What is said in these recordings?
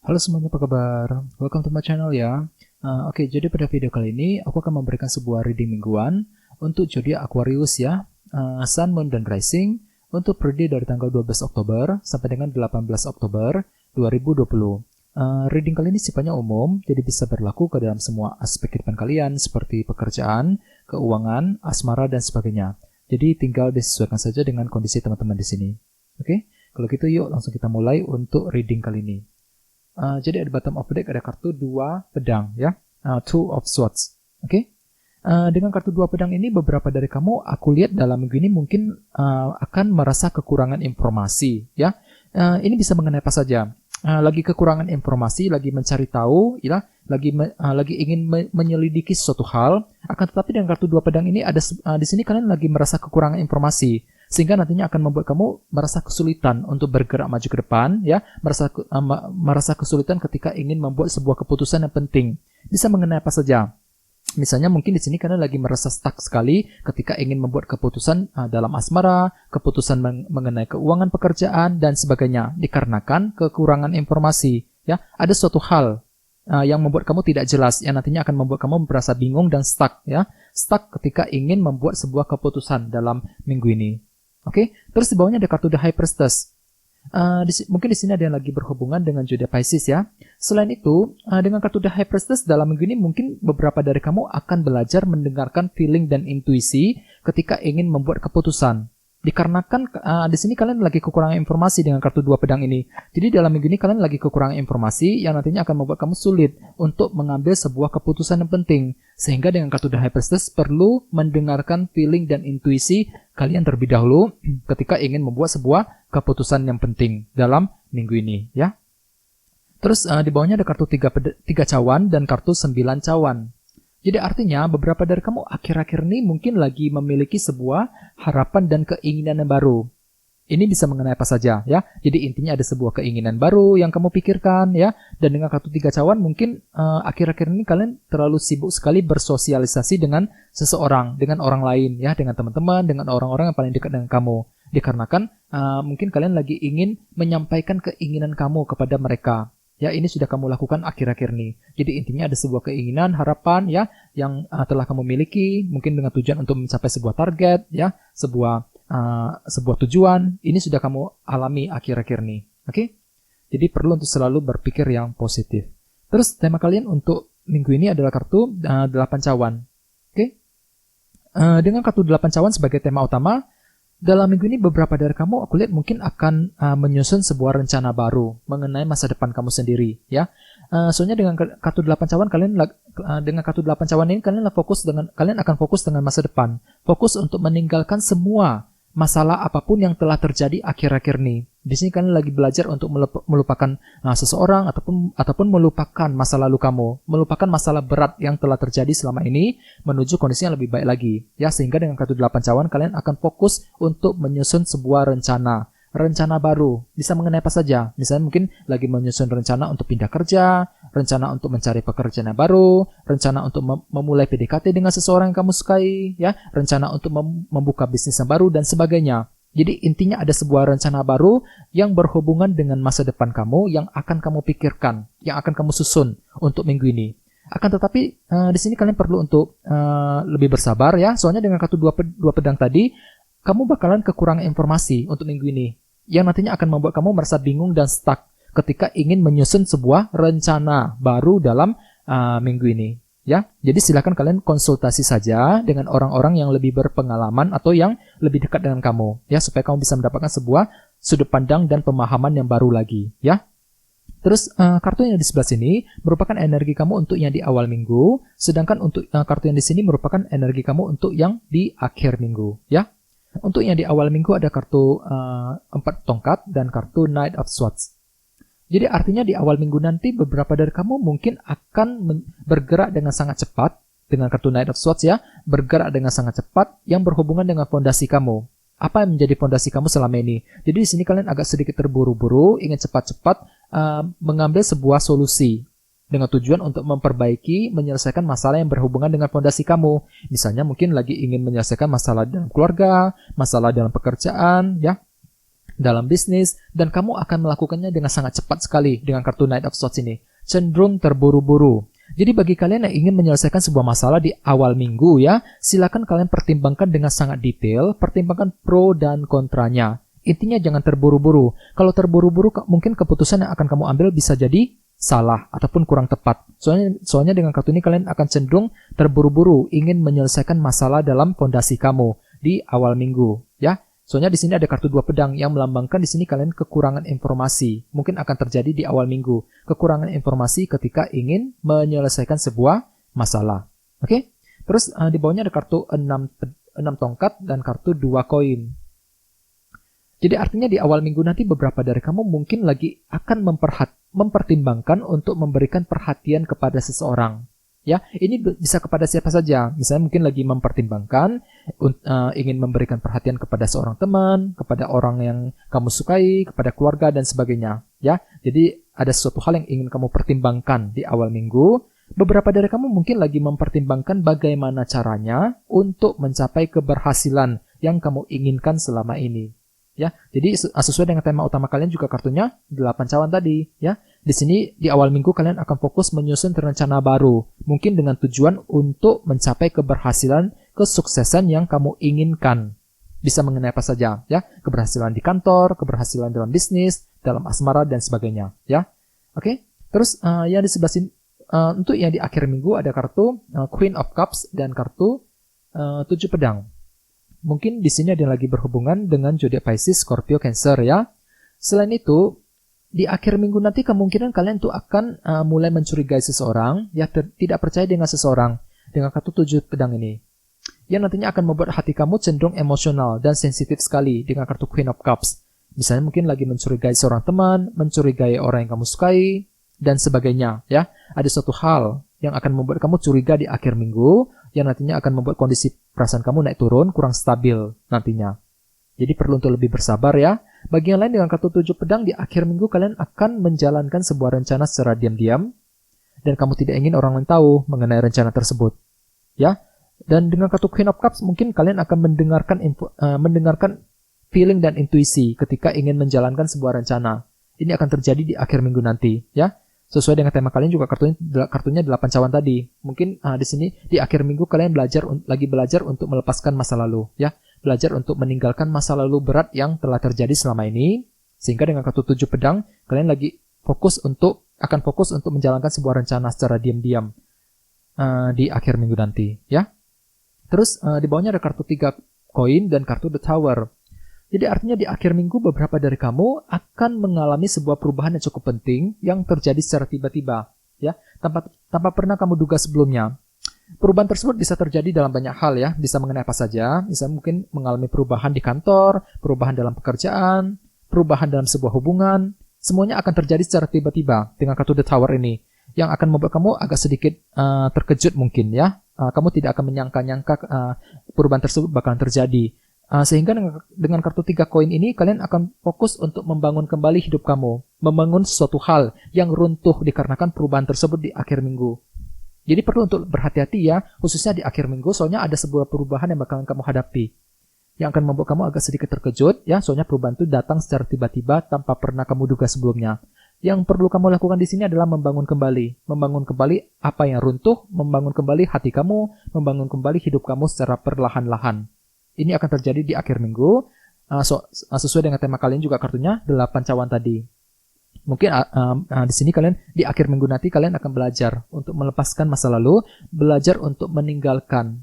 Halo semuanya, apa kabar? Welcome to my channel ya. Oke, jadi pada video kali ini aku akan memberikan sebuah reading mingguan untuk zodiak Aquarius ya, Sun, Moon, dan Rising untuk periode dari tanggal 12 Oktober sampai dengan 18 Oktober 2020. Reading kali ini sifatnya umum, jadi bisa berlaku ke dalam semua aspek kehidupan kalian seperti pekerjaan, keuangan, asmara, dan sebagainya. Jadi tinggal disesuaikan saja dengan kondisi teman-teman di sini. Oke, kalau gitu yuk langsung kita mulai untuk reading kali ini. Jadi di bottom of the deck ada kartu 2 pedang ya, Two of Swords. Oke. Dengan kartu 2 pedang ini beberapa dari kamu aku lihat dalam minggu ini mungkin akan merasa kekurangan informasi ya. Ini bisa mengenai apa saja. Lagi kekurangan informasi, lagi mencari tahu ya, lagi ingin menyelidiki sesuatu hal. Akan tetapi dengan kartu 2 pedang ini ada di sini kalian lagi merasa kekurangan informasi, sehingga nantinya akan membuat kamu merasa kesulitan untuk bergerak maju ke depan ya, merasa kesulitan ketika ingin membuat sebuah keputusan yang penting. Bisa mengenai apa saja. Misalnya mungkin di sini kalian lagi merasa stuck sekali ketika ingin membuat keputusan dalam asmara, keputusan mengenai keuangan pekerjaan dan sebagainya, dikarenakan kekurangan informasi ya. Ada suatu hal yang membuat kamu tidak jelas, yang nantinya akan membuat kamu merasa bingung dan stuck ya. Stuck ketika ingin membuat sebuah keputusan dalam minggu ini. Oke, terus di bawahnya ada kartu The High Priestess. Mungkin di sini ada yang lagi berhubungan dengan zodiak Pisces ya. Selain itu, dengan kartu The High Priestess dalam minggu ini mungkin beberapa dari kamu akan belajar mendengarkan feeling dan intuisi ketika ingin membuat keputusan. Dikarenakan di sini kalian lagi kekurangan informasi dengan kartu 2 pedang ini. Jadi dalam minggu ini kalian lagi kekurangan informasi yang nantinya akan membuat kamu sulit untuk mengambil sebuah keputusan yang penting. Sehingga dengan kartu The High Priestess perlu mendengarkan feeling dan intuisi kalian terlebih dahulu ketika ingin membuat sebuah keputusan yang penting dalam minggu ini ya. Terus di bawahnya ada kartu 3 cawan dan kartu 9 cawan. Jadi artinya beberapa dari kamu akhir-akhir ini mungkin lagi memiliki sebuah harapan dan keinginan yang baru. Ini bisa mengenai apa saja ya. Jadi intinya ada sebuah keinginan baru yang kamu pikirkan ya. Dan dengan kartu 3 cawan mungkin akhir-akhir ini kalian terlalu sibuk sekali bersosialisasi dengan seseorang, dengan orang lain ya, dengan teman-teman, dengan orang-orang yang paling dekat dengan kamu. Dikarenakan mungkin kalian lagi ingin menyampaikan keinginan kamu kepada mereka. Ya, ini sudah kamu lakukan akhir-akhir ini. Jadi intinya ada sebuah keinginan, harapan ya yang telah kamu miliki, mungkin dengan tujuan untuk mencapai sebuah target ya, sebuah tujuan. Ini sudah kamu alami akhir-akhir ini. Oke? Jadi perlu untuk selalu berpikir yang positif. Terus tema kalian untuk minggu ini adalah kartu 8 cawan. Oke? Dengan kartu 8 cawan sebagai tema utama, dalam minggu ini beberapa dari kamu aku lihat mungkin akan menyusun sebuah rencana baru mengenai masa depan kamu sendiri ya. Soalnya dengan kartu 8 cawan dengan kartu 8 cawan ini kalian akan fokus dengan masa depan. Fokus untuk meninggalkan semua masalah apapun yang telah terjadi akhir-akhir ini. Di sini kalian lagi belajar untuk melupakan seseorang ataupun melupakan masa lalu kamu, melupakan masalah berat yang telah terjadi selama ini menuju kondisi yang lebih baik lagi. Ya, sehingga dengan kartu 8 cawan kalian akan fokus untuk menyusun sebuah rencana baru. Bisa mengenai apa saja. Misalnya mungkin lagi menyusun rencana untuk pindah kerja, rencana untuk mencari pekerjaan yang baru, rencana untuk memulai PDKT dengan seseorang yang kamu sukai, ya, rencana untuk membuka bisnis yang baru dan sebagainya. Jadi intinya ada sebuah rencana baru yang berhubungan dengan masa depan kamu yang akan kamu pikirkan, yang akan kamu susun untuk minggu ini. Akan tetapi di sini kalian perlu untuk lebih bersabar ya, soalnya dengan kartu 2 pedang tadi kamu bakalan kekurangan informasi untuk minggu ini, yang nantinya akan membuat kamu merasa bingung dan stuck ketika ingin menyusun sebuah rencana baru dalam minggu ini. Ya, jadi silakan kalian konsultasi saja dengan orang-orang yang lebih berpengalaman atau yang lebih dekat dengan kamu, ya, supaya kamu bisa mendapatkan sebuah sudut pandang dan pemahaman yang baru lagi, ya. Terus kartu yang di sebelah sini merupakan energi kamu untuk yang di awal minggu, sedangkan untuk kartu yang di sini merupakan energi kamu untuk yang di akhir minggu, ya. Untuk yang di awal minggu ada kartu 4 tongkat dan kartu Knight of Swords. Jadi artinya di awal minggu nanti beberapa dari kamu mungkin akan bergerak dengan sangat cepat dengan kartu Knight of Swords ya, bergerak dengan sangat cepat yang berhubungan dengan fondasi kamu. Apa yang menjadi fondasi kamu selama ini? Jadi di sini kalian agak sedikit terburu-buru, ingin cepat-cepat mengambil sebuah solusi dengan tujuan untuk memperbaiki, menyelesaikan masalah yang berhubungan dengan fondasi kamu. Misalnya mungkin lagi ingin menyelesaikan masalah dalam keluarga, masalah dalam pekerjaan, ya. dalam bisnis, dan kamu akan melakukannya dengan sangat cepat sekali dengan kartu Knight of Swords ini. Cenderung terburu-buru. Jadi bagi kalian yang ingin menyelesaikan sebuah masalah di awal minggu ya, silakan kalian pertimbangkan dengan sangat detail, pertimbangkan pro dan kontranya. Intinya jangan terburu-buru. Kalau terburu-buru mungkin keputusan yang akan kamu ambil bisa jadi salah ataupun kurang tepat. Soalnya dengan kartu ini kalian akan cenderung terburu-buru ingin menyelesaikan masalah dalam fondasi kamu di awal minggu, ya. Soalnya di sini ada kartu 2 pedang yang melambangkan di sini kalian kekurangan informasi. Mungkin akan terjadi di awal minggu, kekurangan informasi ketika ingin menyelesaikan sebuah masalah. Oke? Terus di bawahnya ada kartu 6 tongkat dan kartu 2 koin. Jadi artinya di awal minggu nanti beberapa dari kamu mungkin lagi akan mempertimbangkan untuk memberikan perhatian kepada seseorang. Ya, ini bisa kepada siapa saja. Misalnya mungkin lagi mempertimbangkan ingin memberikan perhatian kepada seorang teman, kepada orang yang kamu sukai, kepada keluarga dan sebagainya. Ya, jadi ada sesuatu hal yang ingin kamu pertimbangkan di awal minggu. Beberapa dari kamu mungkin lagi mempertimbangkan bagaimana caranya untuk mencapai keberhasilan yang kamu inginkan selama ini. Ya, jadi sesuai dengan tema utama kalian juga kartunya 8 cawan tadi, ya. Di sini di awal minggu kalian akan fokus menyusun rencana baru, mungkin dengan tujuan untuk mencapai keberhasilan, kesuksesan yang kamu inginkan. Bisa mengenai apa saja, ya. Keberhasilan di kantor, keberhasilan dalam bisnis, dalam asmara dan sebagainya, ya. Oke. Terus yang di sebelah sini untuk yang di akhir minggu ada kartu Queen of Cups dan kartu 7 pedang. Mungkin di sini ada yang lagi berhubungan dengan zodiak Pisces, Scorpio, Cancer ya. Selain itu, di akhir minggu nanti kemungkinan kalian tuh akan mulai mencurigai seseorang, ya tidak percaya dengan seseorang dengan kartu 7 pedang ini. Yang nantinya akan membuat hati kamu cenderung emosional dan sensitif sekali dengan kartu Queen of Cups. Misalnya mungkin lagi mencurigai seorang teman, mencurigai orang yang kamu sukai, dan sebagainya ya. Ada suatu hal yang akan membuat kamu curiga di akhir minggu, yang nantinya akan membuat kondisi perasaan kamu naik turun, kurang stabil nantinya. Jadi perlu untuk lebih bersabar ya. Bagi yang lain dengan kartu 7 pedang, di akhir minggu kalian akan menjalankan sebuah rencana secara diam-diam, dan kamu tidak ingin orang lain tahu mengenai rencana tersebut. Ya. Dan dengan kartu Queen of Cups, mungkin kalian akan mendengarkan feeling dan intuisi ketika ingin menjalankan sebuah rencana. Ini akan terjadi di akhir minggu nanti, ya. Sesuai dengan tema kalian juga kartunya 8 cawan tadi. Mungkin di sini di akhir minggu kalian lagi belajar untuk melepaskan masa lalu, ya. Belajar untuk meninggalkan masa lalu berat yang telah terjadi selama ini, sehingga dengan kartu 7 pedang kalian lagi akan fokus untuk menjalankan sebuah rencana secara diam-diam di akhir minggu nanti, ya. Terus di bawahnya ada kartu 3 koin dan kartu The Tower. Jadi artinya di akhir minggu beberapa dari kamu akan mengalami sebuah perubahan yang cukup penting yang terjadi secara tiba-tiba, ya, tanpa pernah kamu duga sebelumnya. Perubahan tersebut bisa terjadi dalam banyak hal ya, bisa mengenai apa saja. Misalnya mungkin mengalami perubahan di kantor, perubahan dalam pekerjaan, perubahan dalam sebuah hubungan. Semuanya akan terjadi secara tiba-tiba dengan kartu The Tower ini, yang akan membuat kamu agak sedikit terkejut mungkin ya. Kamu tidak akan menyangka-nyangka perubahan tersebut bakalan terjadi. Sehingga dengan kartu 3 koin ini kalian akan fokus untuk membangun kembali hidup kamu, membangun sesuatu hal yang runtuh dikarenakan perubahan tersebut di akhir minggu. Jadi perlu untuk berhati-hati ya, khususnya di akhir minggu, soalnya ada sebuah perubahan yang bakalan kamu hadapi, yang akan membuat kamu agak sedikit terkejut ya, soalnya perubahan itu datang secara tiba-tiba tanpa pernah kamu duga sebelumnya. Yang perlu kamu lakukan di sini adalah membangun kembali apa yang runtuh, membangun kembali hati kamu, membangun kembali hidup kamu secara perlahan-lahan. Ini akan terjadi di akhir minggu, sesuai dengan tema kalian juga kartunya 8 cawan tadi. Mungkin di sini kalian di akhir minggu nanti kalian akan belajar untuk melepaskan masa lalu, belajar untuk meninggalkan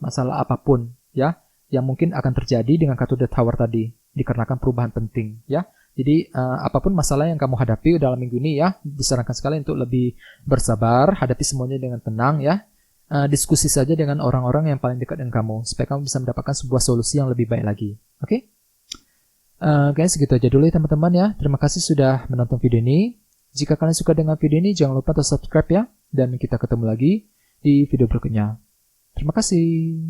masalah apapun ya, yang mungkin akan terjadi dengan kartu The Tower tadi, dikarenakan perubahan penting ya. Jadi apapun masalah yang kamu hadapi dalam minggu ini ya, disarankan sekali untuk lebih bersabar, hadapi semuanya dengan tenang ya. Diskusi saja dengan orang-orang yang paling dekat dengan kamu supaya kamu bisa mendapatkan sebuah solusi yang lebih baik lagi. Oke? Guys, segitu aja dulu ya teman-teman ya. Terima kasih sudah menonton video ini. Jika kalian suka dengan video ini, jangan lupa untuk subscribe ya. Dan kita ketemu lagi di video berikutnya. Terima kasih.